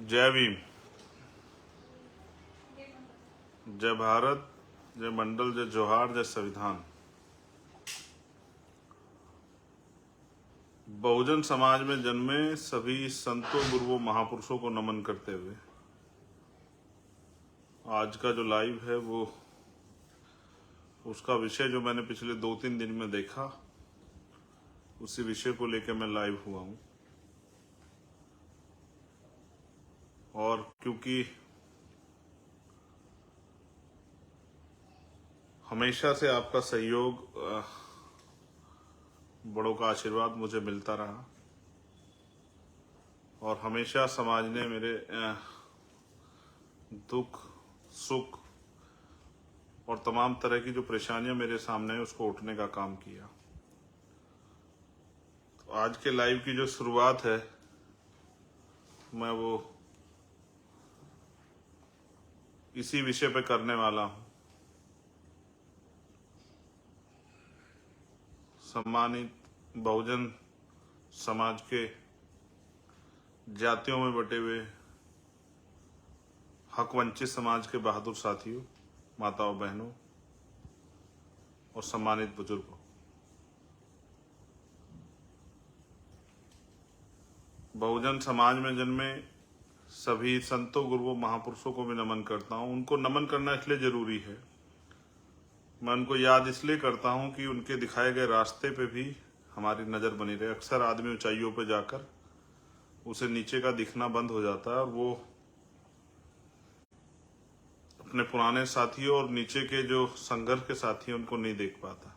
जय भीम, जय भारत, जय मंडल, जय जोहार, जय संविधान। बहुजन समाज में जन्मे सभी संतों, गुरुओं, महापुरुषों को नमन करते हुए आज का जो लाइव है वो उसका विषय जो मैंने पिछले 2-3 दिन में देखा, उसी विषय को लेकर मैं लाइव हुआ हूं। और क्योंकि हमेशा से आपका सहयोग, बड़ों का आशीर्वाद मुझे मिलता रहा और हमेशा समाज ने मेरे दुख, सुख और तमाम तरह की जो परेशानियां मेरे सामने है उसको उठने का काम किया। तो आज के लाइव की जो शुरुआत है मैं वो इसी विषय पे करने वाला हूं। सम्मानित बहुजन समाज के जातियों में बटे हुए हक वंचित समाज के बहादुर साथियों, माताओं, बहनों और सम्मानित बुजुर्गों, बहुजन समाज में जन्मे सभी संतों, गुरुओं, महापुरुषों को मैं नमन करता हूं। उनको नमन करना इसलिए जरूरी है, मैं उनको याद इसलिए करता हूं कि उनके दिखाए गए रास्ते पे भी हमारी नजर बनी रहे। अक्सर आदमी ऊंचाइयों पे जाकर उसे नीचे का दिखना बंद हो जाता है और वो अपने पुराने साथियों और नीचे के जो संघर्ष के साथी हैं उनको नहीं देख पाता।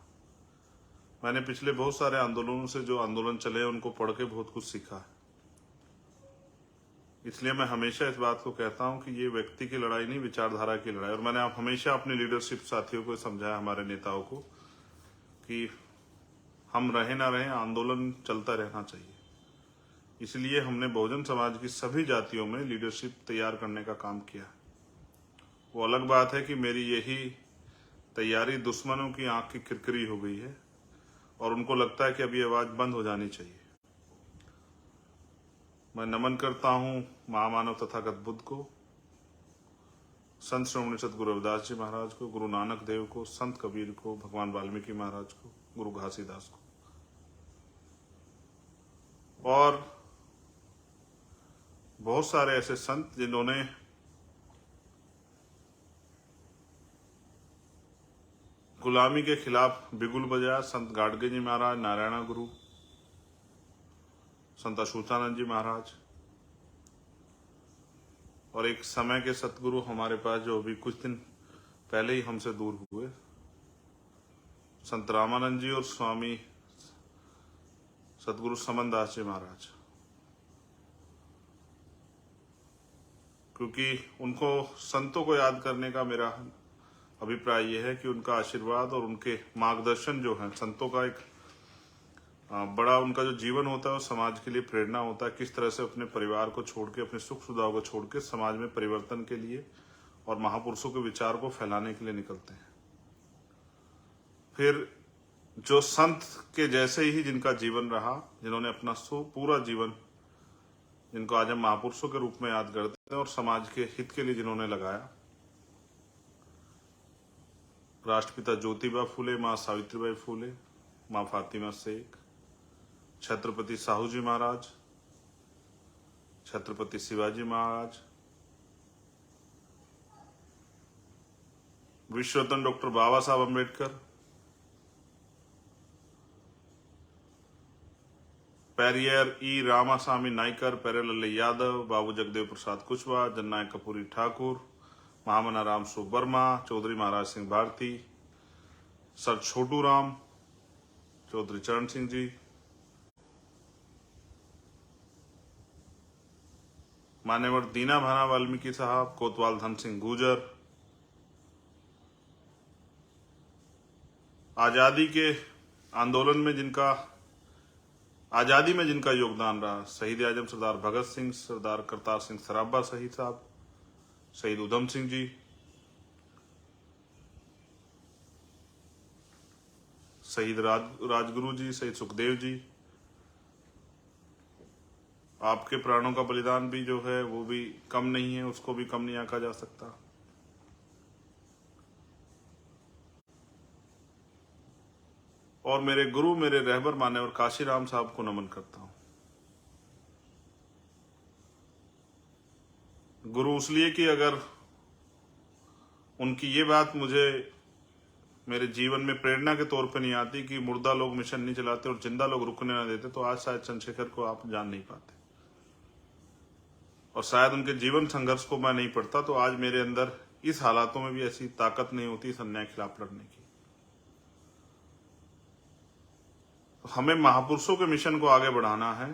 मैंने पिछले बहुत सारे आंदोलनों से जो आंदोलन चले हैं उनको पढ़ के बहुत कुछ सीखा है। इसलिए मैं हमेशा इस बात को कहता हूं कि ये व्यक्ति की लड़ाई नहीं, विचारधारा की लड़ाई। और मैंने हमेशा अपने लीडरशिप साथियों को समझाया, हमारे नेताओं को, कि हम रहे ना रहे, आंदोलन चलता रहना चाहिए। इसलिए हमने बहुजन समाज की सभी जातियों में लीडरशिप तैयार करने का काम किया। वो अलग बात है कि मेरी यही तैयारी दुश्मनों की आंख की किरकिरी हो गई है और उनको लगता है कि अब ये आवाज बंद हो जानी चाहिए। मैं नमन करता हूं महामानव तथागत बुद्ध को, संत श्रोमणी सतगुरु रविदास जी महाराज को, गुरु नानक देव को, संत कबीर को, भगवान वाल्मीकि महाराज को, गुरु घासीदास को और बहुत सारे ऐसे संत जिन्होंने गुलामी के खिलाफ बिगुल बजाया। संत गाडगे जी महाराज, नारायणा गुरु, संत अशोचानंद जी महाराज और एक समय के सतगुरु हमारे पास जो अभी कुछ दिन पहले ही हमसे दूर हुए, संत रामानंद जी और स्वामी सतगुरु समनदास जी महाराज। क्योंकि उनको, संतों को याद करने का मेरा अभिप्राय यह है कि उनका आशीर्वाद और उनके मार्गदर्शन जो है, संतों का एक बड़ा उनका जो जीवन होता है वो समाज के लिए प्रेरणा होता है। किस तरह से अपने परिवार को छोड़ के, अपने सुख सुविधाओं को छोड़ के समाज में परिवर्तन के लिए और महापुरुषों के विचार को फैलाने के लिए निकलते हैं। फिर जो संत के जैसे ही जिनका जीवन रहा, जिन्होंने अपना पूरा जीवन, जिनको आज हम महापुरुषों के रूप में याद करते हैं और समाज के हित के लिए जिन्होंने लगाया, राष्ट्रपिता ज्योतिबा फूले, माँ सावित्रीबाई फूले, माँ फातिमा शेख, छत्रपति साहू जी महाराज, छत्रपति शिवाजी महाराज, विश्वरत्न डॉक्टर बाबा साहब अम्बेडकर, पेरियर ई रामास्वामी नाइकर, पेरेलल्ले यादव, बाबू जगदेव प्रसाद कुशवाहा, जननायक कपूरी ठाकुर, महामना राम स्वरूप वर्मा, चौधरी महाराज सिंह भारती, सर छोटू राम, चौधरी चरण सिंह जी, मान्यवर दीना भाना वाल्मीकि साहब, कोतवाल धन सिंह गुर्जर, आजादी के आंदोलन में जिनका, आजादी में जिनका योगदान रहा, शहीद आजम सरदार भगत सिंह, सरदार करतार सिंह सराभा शहीद साहब, शहीद उधम सिंह जी, शहीद राजगुरु जी, शहीद सुखदेव जी, आपके प्राणों का बलिदान भी जो है वो भी कम नहीं है, उसको भी कम नहीं आंका जा सकता। और मेरे गुरु, मेरे रहबर मान्यवर काशीराम साहब को नमन करता हूं। गुरु इसलिए कि अगर उनकी ये बात मुझे मेरे जीवन में प्रेरणा के तौर पे नहीं आती कि मुर्दा लोग मिशन नहीं चलाते और जिंदा लोग रुकने ना देते, तो आज शायद चंद्रशेखर को आप जान नहीं पाते, और शायद उनके जीवन संघर्ष को मैं नहीं पढ़ता तो आज मेरे अंदर इस हालातों में भी ऐसी ताकत नहीं होती इस अन्याय के खिलाफ लड़ने की। तो हमें महापुरुषों के मिशन को आगे बढ़ाना है।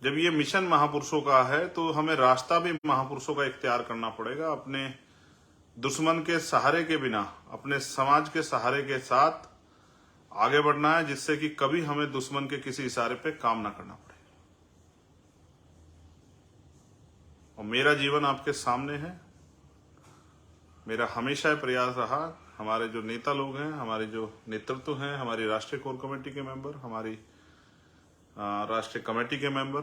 जब ये मिशन महापुरुषों का है तो हमें रास्ता भी महापुरुषों का इख्तियार करना पड़ेगा। अपने दुश्मन के सहारे के बिना, अपने समाज के सहारे के साथ आगे बढ़ना है, जिससे कि कभी हमें दुश्मन के किसी इशारे पे काम ना करना पड़े। और मेरा जीवन आपके सामने है। मेरा हमेशा प्रयास रहा, हमारे जो नेता लोग हैं, हमारे जो नेतृत्व हैं, हमारी राष्ट्रीय कोर कमेटी के मेंबर, हमारी राष्ट्रीय कमेटी के मेंबर,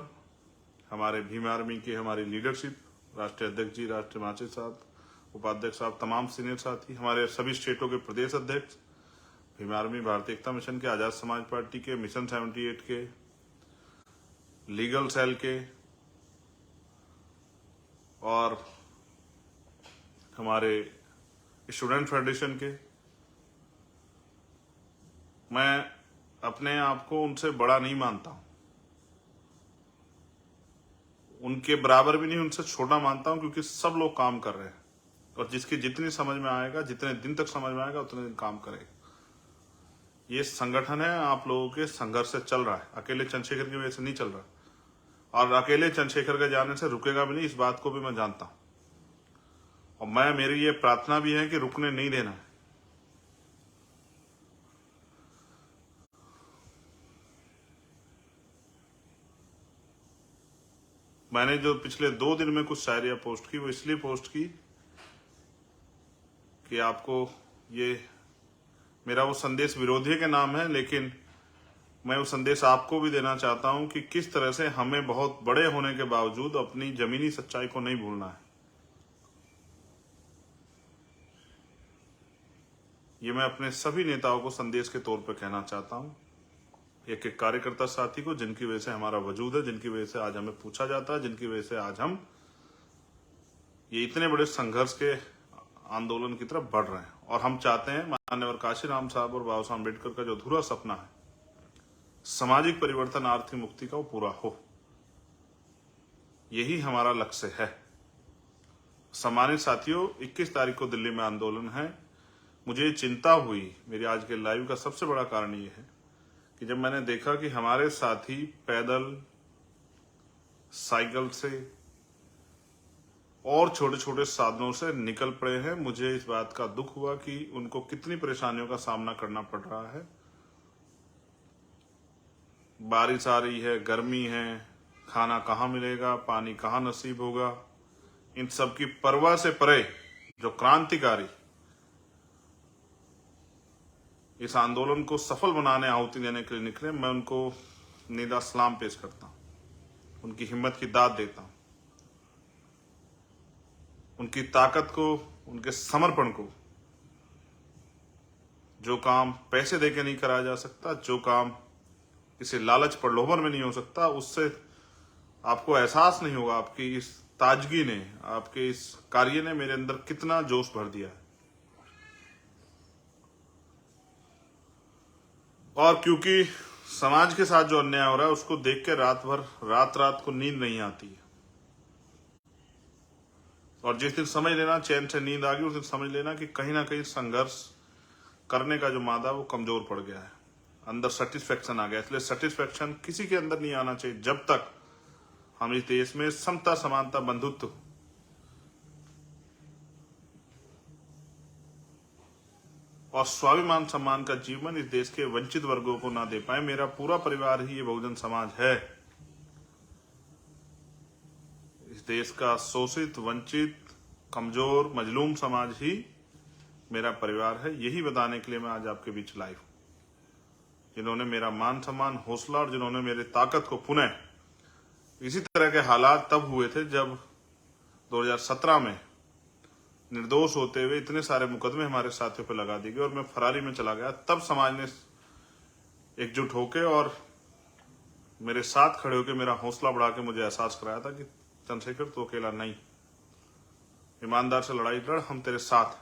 हमारे भीम आर्मी के हमारी लीडरशिप, राष्ट्रीय अध्यक्ष जी, राष्ट्रीय महासचिव साहब, उपाध्यक्ष साहब, तमाम सीनियर साथी, हमारे सभी स्टेटों के प्रदेश अध्यक्ष, भीम आर्मी, भारतीय एकता मिशन के, आजाद समाज पार्टी के, मिशन 78 के, लीगल सेल के, और हमारे स्टूडेंट फेडरेशन के, मैं अपने आप को उनसे बड़ा नहीं मानता हूं, उनके बराबर भी नहीं, उनसे छोटा मानता हूं, क्योंकि सब लोग काम कर रहे हैं और जिसकी जितनी समझ में आएगा, जितने दिन तक समझ में आएगा, उतने दिन काम करेगा। ये संगठन है, आप लोगों के संघर्ष से चल रहा है, अकेले चंद्रशेखर की वजह से नहीं चल रहा, और अकेले चंद्रशेखर के जाने से रुकेगा भी नहीं, इस बात को भी मैं जानता हूं। और मेरी ये प्रार्थना भी है कि रुकने नहीं देना है। मैंने जो पिछले 2 दिन में कुछ शायरियां पोस्ट की, वो इसलिए पोस्ट की कि आपको ये मेरा वो संदेश विरोधी के नाम है, लेकिन मैं वो संदेश आपको भी देना चाहता हूं कि किस तरह से हमें बहुत बड़े होने के बावजूद अपनी जमीनी सच्चाई को नहीं भूलना है। ये मैं अपने सभी नेताओं को संदेश के तौर पर कहना चाहता हूं, एक एक कार्यकर्ता साथी को, जिनकी वजह से हमारा वजूद है, जिनकी वजह से आज हमें पूछा जाता है, जिनकी वजह से आज हम ये इतने बड़े संघर्ष के आंदोलन की तरफ बढ़ रहे हैं। और हम चाहते हैं माननीय काशीराम साहब और बाबा साहब अम्बेडकर का जो अधूरा सपना है, सामाजिक परिवर्तन, आर्थिक मुक्ति का, वो पूरा हो। यही हमारा लक्ष्य है। सम्मानित साथियों, 21 तारीख को दिल्ली में आंदोलन है। मुझे चिंता हुई, मेरी आज के लाइव का सबसे बड़ा कारण ये है कि जब मैंने देखा कि हमारे साथी पैदल, साइकिल से और छोटे छोटे साधनों से निकल पड़े हैं, मुझे इस बात का दुख हुआ कि उनको कितनी परेशानियों का सामना करना पड़ रहा है। बारिश आ रही है, गर्मी है, खाना कहाँ मिलेगा, पानी कहाँ नसीब होगा, इन सब की परवाह से परे जो क्रांतिकारी इस आंदोलन को सफल बनाने, आहुति देने के लिए निकले, मैं उनको निदा सलाम पेश करता हूं, उनकी हिम्मत की दाद देता हूं, उनकी ताकत को, उनके समर्पण को। जो काम पैसे देके नहीं कराया जा सकता, जो काम किसी लालच प्रलोभन में नहीं हो सकता, उससे आपको एहसास नहीं होगा। आपकी इस ताजगी ने, आपके इस कार्य ने मेरे अंदर कितना जोश भर दिया है। और क्योंकि समाज के साथ जो अन्याय हो रहा है, उसको देख के रात को नींद नहीं आती है। और जिस दिन समझ लेना चैन से नींद आ गई, उस दिन समझ लेना कि कहीं ना कहीं संघर्ष करने का जो मादा वो कमजोर पड़ गया है, अंदर सेटिस्फेक्शन आ गया। इसलिए सेटिस्फेक्शन किसी के अंदर नहीं आना चाहिए जब तक हम इस देश में समता, समानता, बंधुत्व और स्वाभिमान सम्मान का जीवन इस देश के वंचित वर्गों को ना दे पाए। मेरा पूरा परिवार ही ये बहुजन समाज है। इस देश का शोषित, वंचित, कमजोर, मजलूम समाज ही मेरा परिवार है। यही बताने के लिए मैं आज आपके बीच लाइव हूं। जिन्होंने मेरा मान सम्मान, हौसला और जिन्होंने मेरी ताकत को पुनः, इसी तरह के हालात तब हुए थे जब 2017 में निर्दोष होते हुए इतने सारे मुकदमे हमारे साथियों पर लगा दिए गए और मैं फरारी में चला गया। तब समाज ने एकजुट होकर और मेरे साथ खड़े होकर मेरा हौसला बढ़ा के मुझे एहसास कराया था कि चंद्रशेखर तो अकेला नहीं, ईमानदार से लड़ाई लड़, हम तेरे साथ।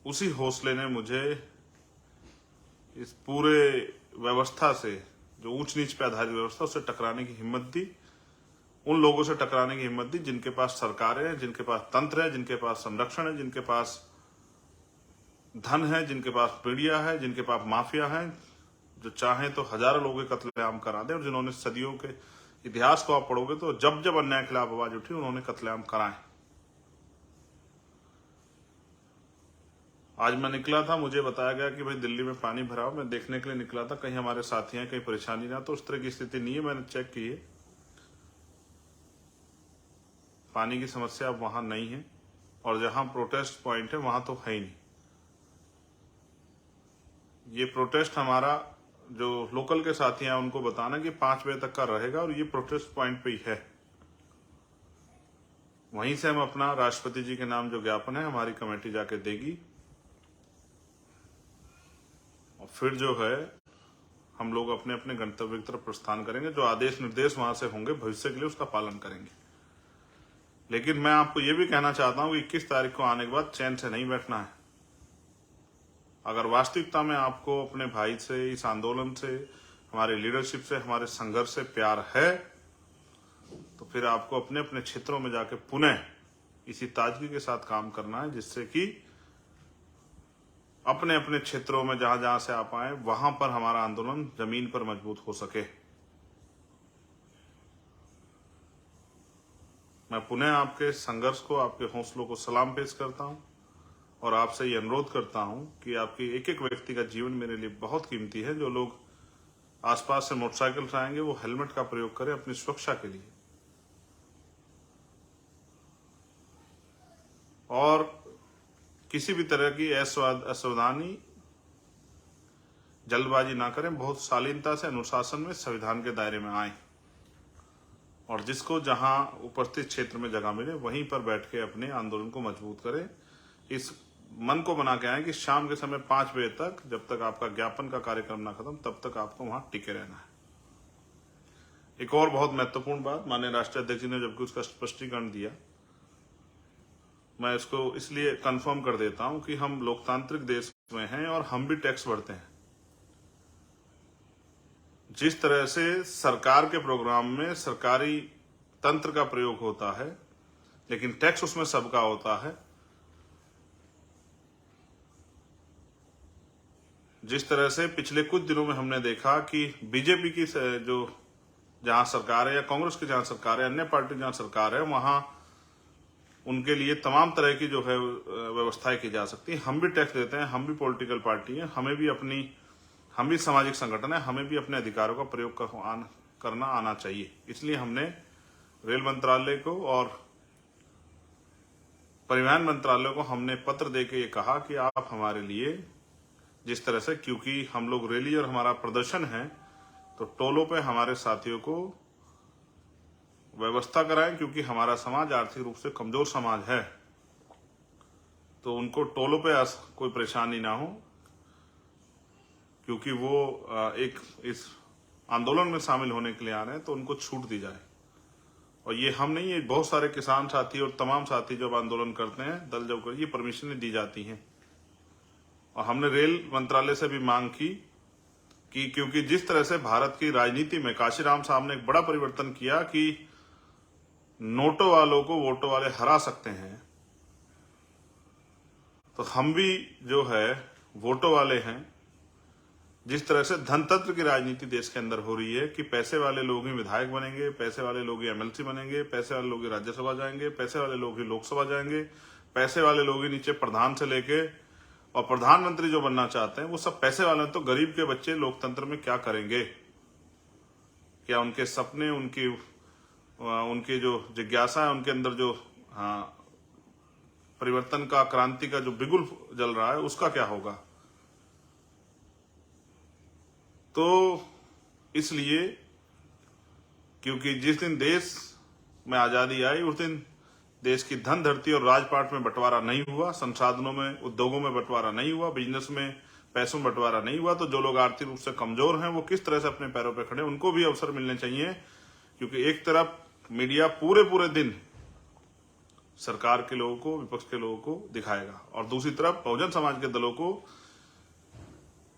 उसी हौसले ने मुझे इस पूरे व्यवस्था से, जो ऊंच नीच पे आधारित व्यवस्था, उससे टकराने की हिम्मत दी, उन लोगों से टकराने की हिम्मत दी जिनके पास सरकारें हैं, जिनके पास तंत्र है, जिनके पास संरक्षण है, जिनके पास धन है, जिनके पास मीडिया है, जिनके पास माफिया है, जो चाहें तो हजारों लोगों के कत्लेआम करा दें, और जिन्होंने सदियों के इतिहास को आप पढ़ोगे तो जब जब अन्याय के खिलाफ आवाज उठी उन्होंने कत्लेआम कराए। आज मैं निकला था, मुझे बताया गया कि भाई दिल्ली में पानी भरा हो, मैं देखने के लिए निकला था कहीं हमारे साथी हैं, कहीं परेशानी ना, तो उस तरह की स्थिति नहीं है। मैंने चेक की है, पानी की समस्या अब वहां नहीं है, और जहां प्रोटेस्ट पॉइंट है वहां तो है ही नहीं। ये प्रोटेस्ट हमारा जो लोकल के साथी हैं उनको बताना कि 5 बजे तक का रहेगा और ये प्रोटेस्ट पॉइंट पे ही है। वहीं से हम अपना राष्ट्रपति जी के नाम जो ज्ञापन है हमारी कमेटी जाके देगी, और फिर जो है हम लोग अपने अपने गंतव्य की तरफ प्रस्थान करेंगे। जो आदेश निर्देश वहां से होंगे भविष्य के लिए उसका पालन करेंगे। लेकिन मैं आपको ये भी कहना चाहता हूं कि 21 तारीख को आने के बाद चैन से नहीं बैठना है। अगर वास्तविकता में आपको अपने भाई से, इस आंदोलन से, हमारे लीडरशिप से, हमारे संघर्ष से प्यार है, तो फिर आपको अपने अपने क्षेत्रों में जाके पुनः इसी ताजगी के साथ काम करना है, जिससे कि अपने अपने क्षेत्रों में जहां जहां से आप आए वहां पर हमारा आंदोलन जमीन पर मजबूत हो सके। मैं पुनः आपके संघर्ष को, आपके हौसलों को सलाम पेश करता हूं और आपसे ये अनुरोध करता हूं कि आपकी एक एक व्यक्ति का जीवन मेरे लिए बहुत कीमती है। जो लोग आसपास से मोटरसाइकिल से आएंगे वो हेलमेट का प्रयोग करें अपनी सुरक्षा के लिए, और किसी भी तरह की असावधानी, जल्दबाजी ना करें। बहुत शालीनता से, अनुशासन में, संविधान के दायरे में आए, और जिसको जहां उपस्थित क्षेत्र में जगह मिले वहीं पर बैठ के अपने आंदोलन को मजबूत करें। इस मन को बना के आए कि शाम के समय 5 बजे तक, जब तक आपका ज्ञापन का कार्यक्रम ना खत्म, तब तक आपको वहां टिके रहना है। एक और बहुत महत्वपूर्ण बात, माननीय राष्ट्रीय अध्यक्ष जी ने जबकि उसका स्पष्टीकरण दिया, मैं इसको इसलिए कंफर्म कर देता हूं कि हम लोकतांत्रिक देश में हैं और हम भी टैक्स भरते हैं। जिस तरह से सरकार के प्रोग्राम में सरकारी तंत्र का प्रयोग होता है, लेकिन टैक्स उसमें सबका होता है। जिस तरह से पिछले कुछ दिनों में हमने देखा कि बीजेपी की जो जहां सरकार है, या कांग्रेस की जहां सरकार है, अन्य पार्टी जहां सरकार है, वहां उनके लिए तमाम तरह की जो है व्यवस्थाएं की जा सकती है। हम भी टैक्स देते हैं, हम भी पॉलिटिकल पार्टी हैं, हम भी सामाजिक संगठन है, हमें भी अपने अधिकारों का प्रयोग करना आना चाहिए। इसलिए हमने रेल मंत्रालय को और परिवहन मंत्रालय को हमने पत्र देके ये कहा कि आप हमारे लिए जिस तरह से, क्योंकि हम लोग रैली और हमारा प्रदर्शन है, तो टोलों पे हमारे साथियों को व्यवस्था कराएं, क्योंकि हमारा समाज आर्थिक रूप से कमजोर समाज है, तो उनको टोलों पे कोई परेशानी ना हो, क्योंकि वो एक इस आंदोलन में शामिल होने के लिए आ रहे हैं, तो उनको छूट दी जाए। और ये हम नहीं, ये बहुत सारे किसान साथी और तमाम साथी जब आंदोलन करते हैं, दल जब कर, ये परमिशन दी जाती हैं। और हमने रेल मंत्रालय से भी मांग की कि क्योंकि जिस तरह से भारत की राजनीति में काशीराम साहब ने एक बड़ा परिवर्तन किया कि नोटों वालों को वोटों वाले हरा सकते हैं, तो हम भी जो है वोटों वाले हैं। जिस तरह से धनतंत्र की राजनीति देश के अंदर हो रही है कि पैसे वाले लोग ही विधायक बनेंगे, पैसे वाले लोग ही एमएलसी बनेंगे, पैसे वाले लोग ही राज्यसभा जाएंगे, पैसे वाले लोग ही लोकसभा जाएंगे, पैसे वाले लोग ही नीचे प्रधान से लेके और प्रधानमंत्री जो बनना चाहते हैं वो सब पैसे वाले हैं। तो गरीब के बच्चे लोकतंत्र में क्या करेंगे? क्या उनके सपने, उनकी जो जिज्ञासा है, उनके अंदर जो परिवर्तन का, क्रांति का जो बिगुल जल रहा है, उसका क्या होगा? तो इसलिए क्योंकि जिस दिन देश में आजादी आई उस दिन देश की धन धरती और राजपाट में बंटवारा नहीं हुआ, संसाधनों में, उद्योगों में बंटवारा नहीं हुआ, बिजनेस में, पैसों में बंटवारा नहीं हुआ। तो जो लोग आर्थिक रूप से कमजोर हैं वो किस तरह से अपने पैरों पर खड़े, उनको भी अवसर मिलने चाहिए। क्योंकि एक तरफ मीडिया पूरे दिन सरकार के लोगों को, विपक्ष के लोगों को दिखाएगा और दूसरी तरफ बहुजन समाज के दलों को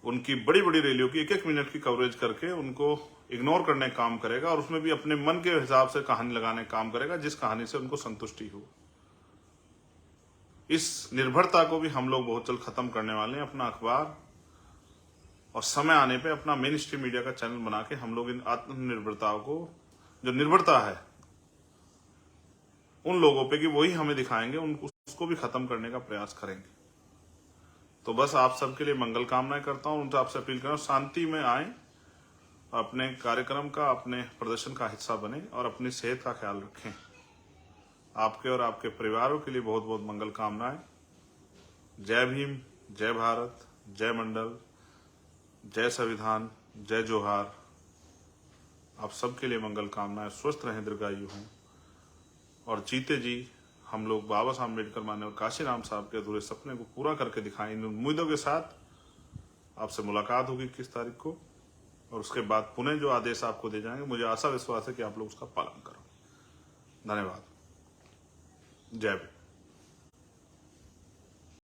उनकी बड़ी बड़ी रैलियों की 1-1 मिनट की कवरेज करके उनको इग्नोर करने का काम करेगा और उसमें भी अपने मन के हिसाब से कहानी लगाने का काम करेगा, जिस कहानी से उनको संतुष्टि हो। इस निर्भरता को भी हम लोग बहुत जल्द खत्म करने वाले हैं। अपना अखबार और समय आने पे अपना मेन स्ट्रीम मीडिया का चैनल बना के हम लोग इन आत्मनिर्भरताओं को, जो निर्भरता है उन लोगों पे कि वही हमें दिखाएंगे, उसको भी खत्म करने का प्रयास करेंगे। तो बस आप सबके लिए मंगल कामनाएं करता हूं, उनसे आपसे अपील कर रहा हूं शांति में आए, अपने कार्यक्रम का, अपने प्रदर्शन का हिस्सा बने और अपनी सेहत का ख्याल रखें। आपके और आपके परिवारों के लिए बहुत बहुत मंगल कामनाएं। जय भीम, जय भारत, जय मंडल, जय संविधान, जय जोहार। आप सबके लिए मंगल कामनाएं। स्वस्थ रहें, दीर्घायु हों और जीते जी हम लोग बाबा साहब अम्बेडकर माननीय काशीराम साहब के अधूरे सपने को पूरा करके दिखाएं। इन उम्मीदों के साथ आपसे मुलाकात होगी 21 तारीख को और उसके बाद पुनः जो आदेश आपको दे जाएंगे, मुझे आशा विश्वास है कि आप लोग उसका पालन करो। धन्यवाद। जय भीम।